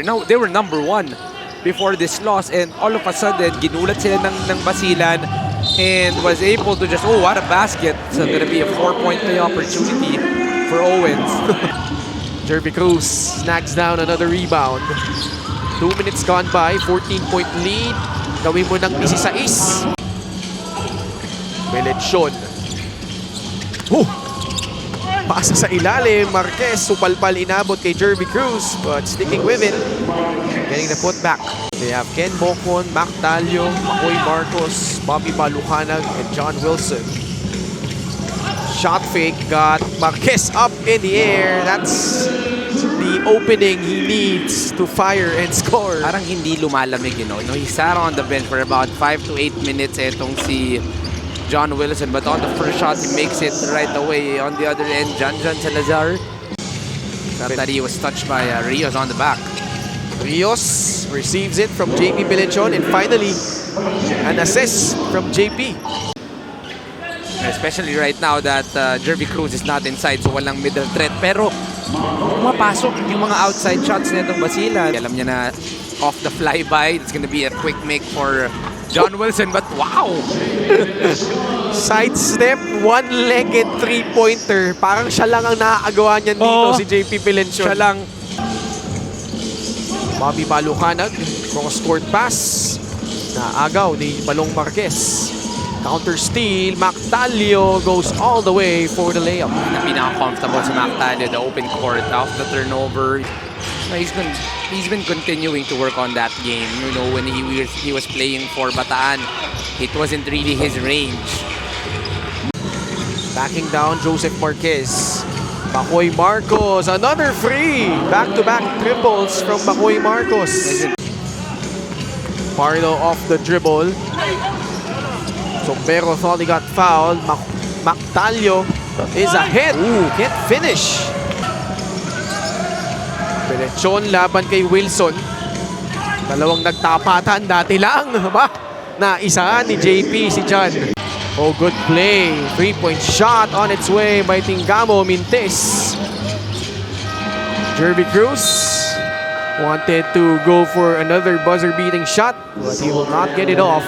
They were number 1 before this loss, and all of a sudden, ginulat sila ng Basilan and was able to just, oh, what a basket. So gonna be a 4-point play opportunity for Owens. Jervy Cruz snags down another rebound. 2 minutes gone by, 14-point lead. Gawin mo ng 16. Melencion. Pasa sa ilalim, Marquez, supalpal inabot kay Jervy Cruz, but sticking with it, getting the putback. They have Ken Bocon, Mac Talio, Makoy Marcos, Bobby Balucanag, and John Wilson. Shot fake, got Marquez up in the air. That's the opening he needs to fire and score. Parang hindi lumalamig, you know. He sat on the bench for about 5 to 8 minutes etong si John Wilson, but on the first shot, he makes it right away. On the other end, Jan Salazar. That he was touched by Rios on the back. Rios receives it from JP Melencion, and finally, an assist from JP. Especially right now that Jervy Cruz is not inside, so walang middle threat. Pero pumapasok yung mga outside shots nitong Basilan. Alam niya na off the flyby, it's gonna be a quick make for John Wilson, but wow! Sidestep, one-legged three-pointer. Parang siya lang ang nakakagawa niyan dito, si JP Melencion. Siya lang. Bobby Balucanag, cross-court pass. Naagaw ni Balong Marquez. Counter steal, Mac Talio goes all the way for the layup. Pinaka-comfortable si Mac Talio, the open court, off the turnover. He's been continuing to work on that game. You know, when he was playing for Bataan, it wasn't really his range. Backing down, Joseph Marquez. Makoy Marcos, another free. Back-to-back triples from Makoy Marcos. Pardo off the dribble. Sombrero thought he got fouled. Mac Talio is ahead. Can't finish. Melencion laban kay Wilson. Dalawang nagtapatan dati lang. Na isa ni JP si John. Oh, good play. 3-point shot on its way by Tingamo Mintes. Jervy Cruz wanted to go for another buzzer-beating shot, but he will not get it off.